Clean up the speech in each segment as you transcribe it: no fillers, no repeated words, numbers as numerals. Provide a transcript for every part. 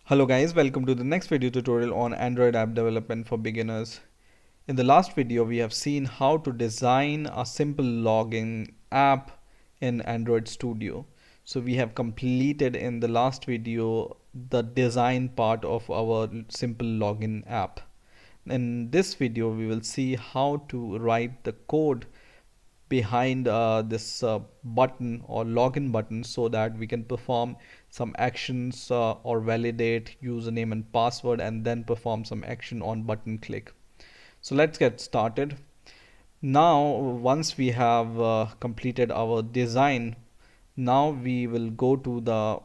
Hello guys, welcome to the next video tutorial on Android app development for beginners. In the last video, we have seen how to design a simple login app in Android Studio. So we have completed in the last video the design part of our simple login app. In this video, we will see how to write the code behind this button or login button so that we can perform some actions or validate username and password and then perform some action on button click. So let's get started. Now once we have completed our design, now we will go to the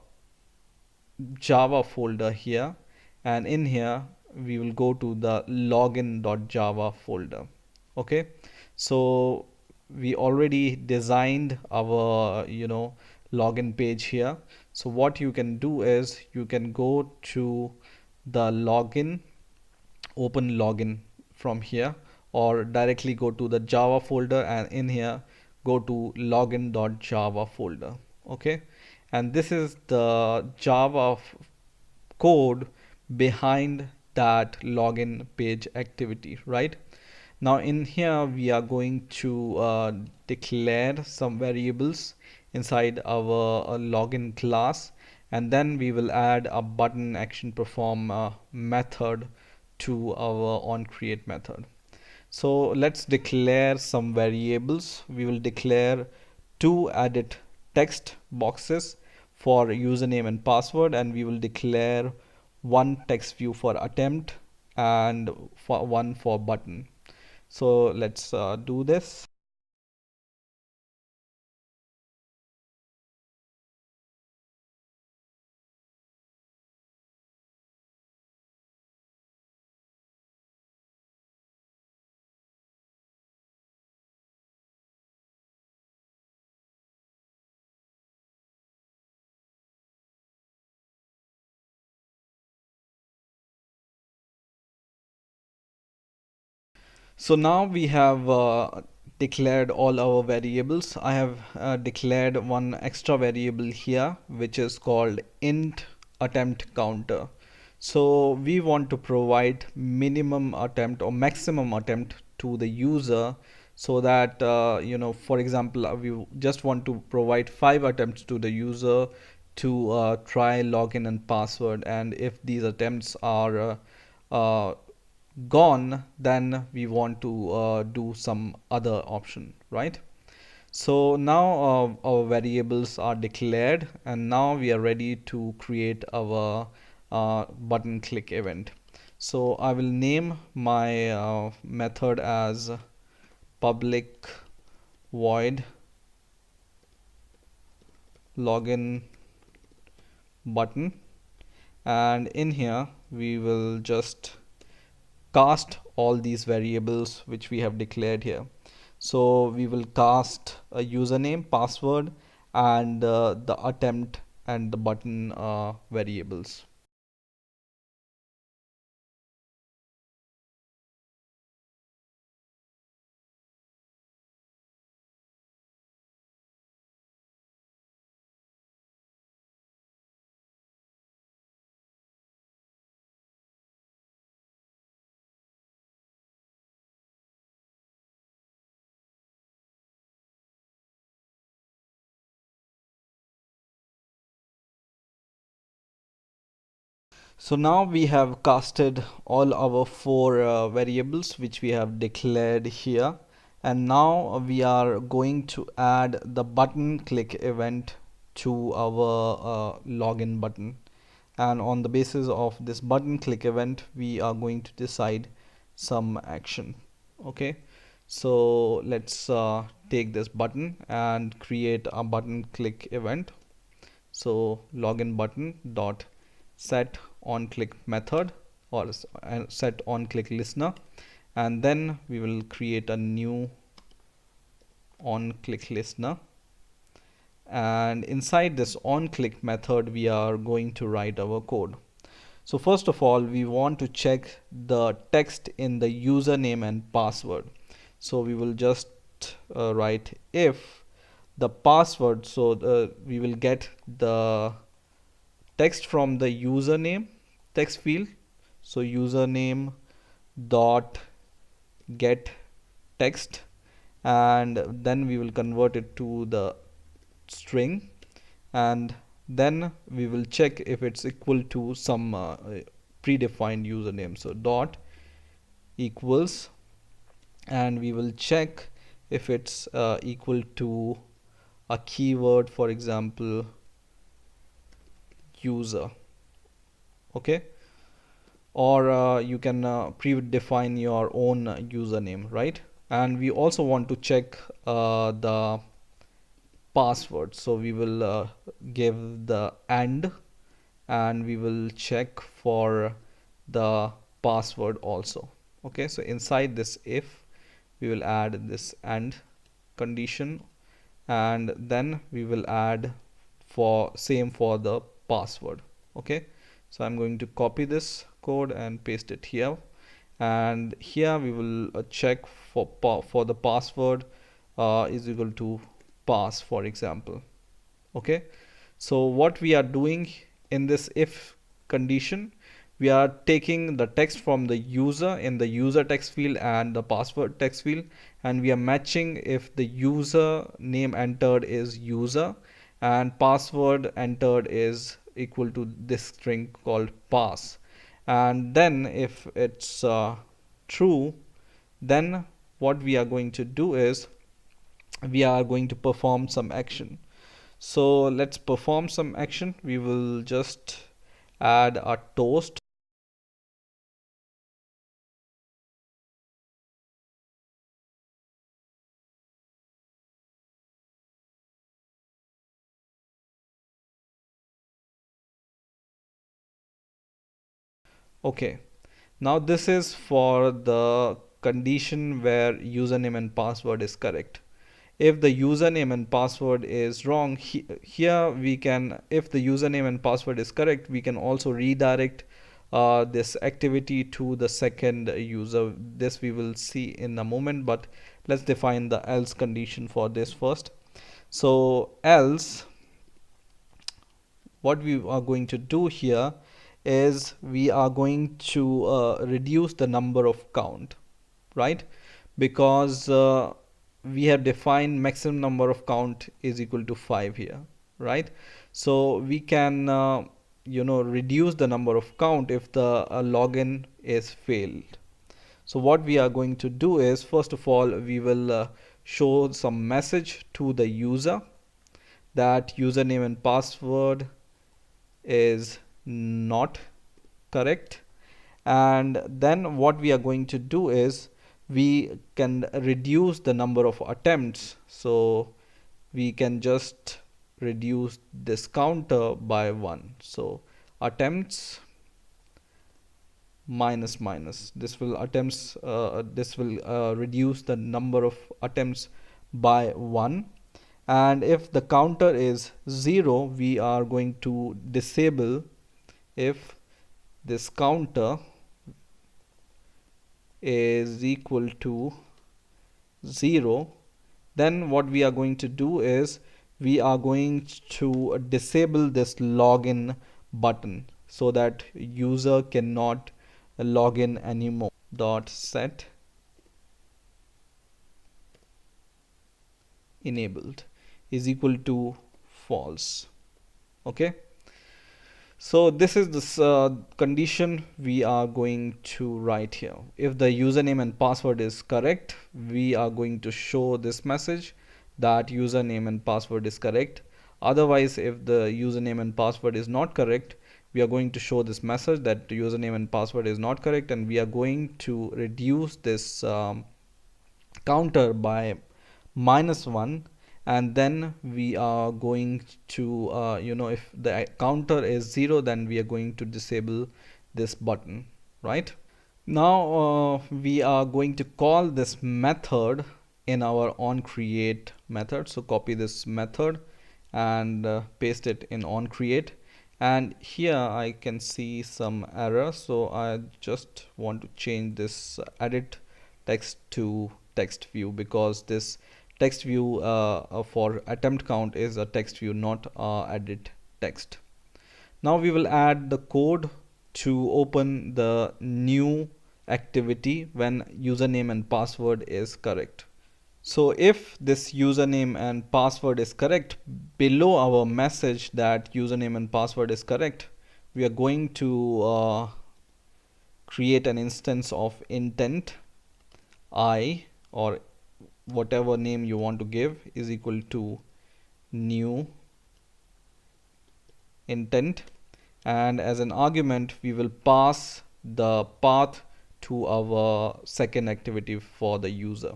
Java folder here, and in here we will go to the login.java folder. Okay, so we already designed our login page here. So what you can do is you can go to the login, open login from here, or directly go to the Java folder and in here go to login.java folder. Okay, and this is the Java code behind that login page activity, right? Now in here we are going to declare some variables inside our login class, and then we will add a button action perform method to our onCreate method. So let's declare some variables. We will declare two edit text boxes for username and password, and we will declare one text view for attempt and for one for button. So let's do this. So now we have declared all our variables. I have declared one extra variable here which is called int attempt counter. So we want to provide minimum attempt or maximum attempt to the user, so that for example, we just want to provide 5 attempts to the user to try login and password, and if these attempts are gone, then we want to do some other option, right? So now our variables are declared, and now we are ready to create our button click event. So I will name my method as public void login button, and in here we will just cast all these variables which we have declared here. So we will cast a username, password, and the attempt and the button variables. So now we have casted all our 4 variables which we have declared here, and now we are going to add the button click event to our login button, and on the basis of this button click event we are going to decide some action. Okay, so let's take this button and create a button click event. So login button dot set on click method, or set on click listener, and then we will create a new on click listener, and inside this on click method we are going to write our code. So first of all, we want to check the text in the username and password. So we will just write if the password, so we will get the text from the username text field. So username dot get text, and then we will convert it to the string, and then we will check if it's equal to some predefined username. So dot equals, and we will check if it's equal to a keyword, for example user. Okay, or you can predefine your own username, right? And we also want to check the password, so we will give the and we will check for the password also. Okay, so inside this if, we will add this and condition, and then we will add for same for the password. Okay, so I'm going to copy this code and paste it here, and here we will check for the password is equal to pass, for example. Okay, so what we are doing in this if condition, we are taking the text from the user in the user text field and the password text field, and we are matching if the user name entered is user and password entered is equal to this string called pass. And then if it's true, then what we are going to do is we are going to perform some action. So let's perform some action. We will just add a toast. Okay, now this is for the condition where username and password is correct. If the username and password is wrong, here we can, if the username and password is correct, we can also redirect this activity to the second user. This we will see in a moment, but let's define the else condition for this first. So else, what we are going to do here is we are going to reduce the number of count, right? Because we have defined maximum number of count is equal to 5 here, right? So we can reduce the number of count if the login is failed. So what we are going to do is, first of all, we will show some message to the user that username and password is not correct. And then what we are going to do is we can reduce the number of attempts. So we can just reduce this counter by 1. So attempts minus minus, this will reduce the number of attempts by 1. And if the counter is 0, we are going to disable if this counter is equal to 0. Then what we are going to do is we are going to disable this login button so that user cannot log in anymore. Dot set enabled is equal to false. Okay, so this is this condition we are going to write here. If the username and password is correct, we are going to show this message that username and password is correct. Otherwise, if the username and password is not correct, we are going to show this message that the username and password is not correct, and we are going to reduce this counter by -1. And then we are going to if the counter is 0, then we are going to disable this button, right? Now we are going to call this method in our onCreate method. So copy this method and paste it in onCreate. And here I can see some error, so I just want to change this edit text to text view, because this text view for attempt count is a text view, not edit text. Now we will add the code to open the new activity when username and password is correct. So if this username and password is correct, below our message that username and password is correct, we are going to create an instance of intent I, or whatever name you want to give, is equal to new intent, and as an argument we will pass the path to our second activity for the user.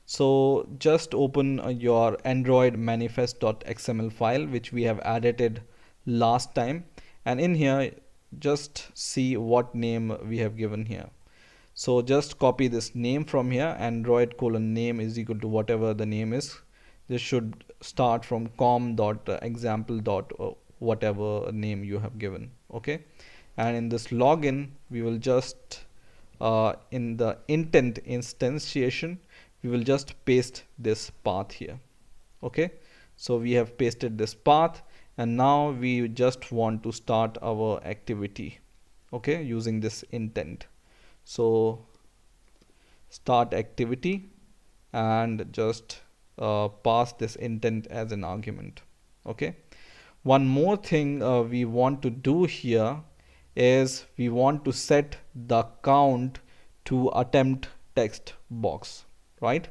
So just open your Android manifest.xml file, which we have edited last time, and in here just see what name we have given here. So just copy this name from here, Android name is equal to whatever the name is. This should start from com.example. Whatever name you have given. Okay, and in this login we will just in the intent instantiation we will just paste this path here. Okay, so we have pasted this path, and now we just want to start our activity, okay, using this intent. So start activity and just pass this intent as an argument. Okay, one more thing we want to do here is we want to set the count to attempt text box, right?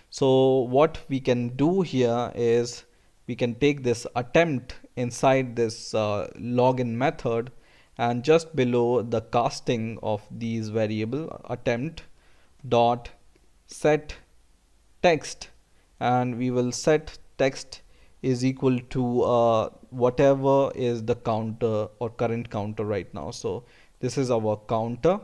So what we can do here is we can take this attempt inside this login method, and just below the casting of these variable attempt dot set text, and we will set text is equal to whatever is the counter or current counter right now. So this is our counter,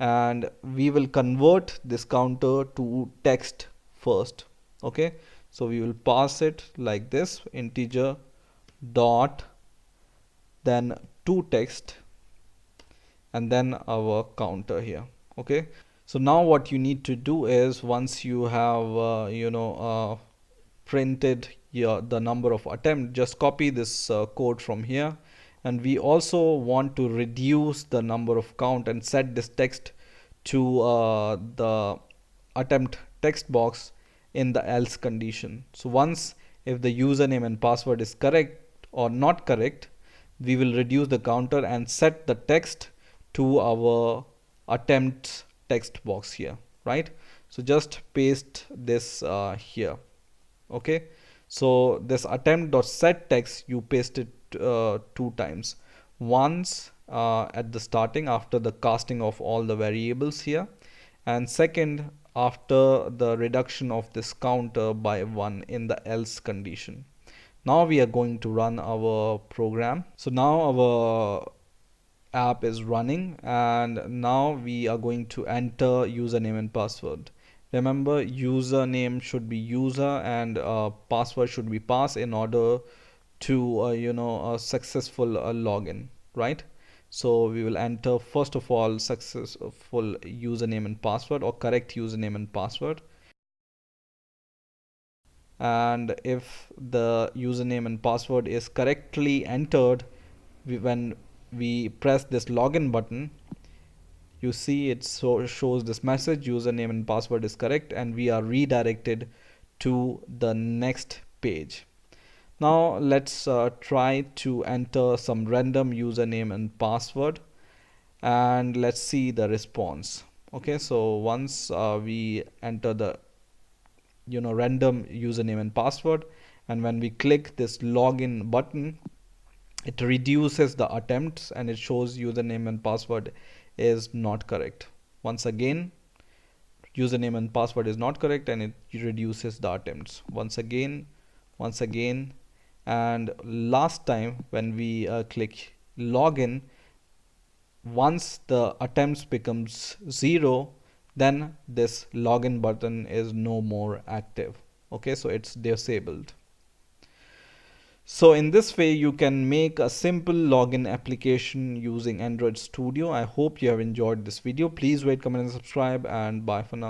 and we will convert this counter to text first. Okay, so we will pass it like this, integer dot then to text, and then our counter here. Okay, so now what you need to do is, once you have printed the number of attempt, just copy this code from here, and we also want to reduce the number of count and set this text to the attempt text box in the else condition. So once if the username and password is correct or not correct, we will reduce the counter and set the text to our attempts text box here, right? So just paste this here. Okay, so this attempt.set text, you paste it 2 times, once at the starting after the casting of all the variables here, and second after the reduction of this counter by 1 in the else condition. Now we are going to run our program. So now our app is running, and now we are going to enter username and password. Remember, username should be user and password should be pass in order to a successful login, right? So we will enter first of all successful username and password, or correct username and password, and if the username and password is correctly entered, when we press this login button, you see it shows this message, username and password is correct, and we are redirected to the next page. Now let's try to enter some random username and password, and let's see the response. Okay, so once we enter the random username and password, and when we click this login button, it reduces the attempts and it shows username and password is not correct. Once again, username and password is not correct, and it reduces the attempts once again, and last time when we click login, once the attempts becomes 0, then this login button is no more active. Okay, so it's disabled. So in this way you can make a simple login application using Android Studio. I hope you have enjoyed this video. Please rate, comment and subscribe, and bye for now.